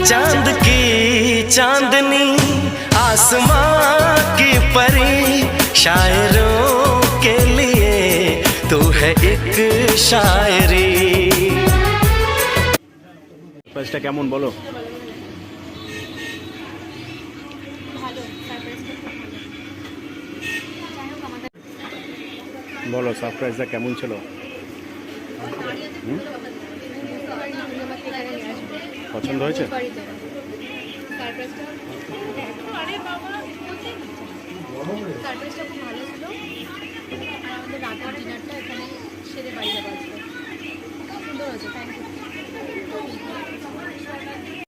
चांद की चांदनी आसमां की परी शायरों के लिए तू है एक शायरी। সারপ্রাইজটা কেমন বলো? বলো সারপ্রাইজটা কেমন ছিল? পছন্দ হয়েছে? সারপ্রাইজটা খুব ভালো ছিল।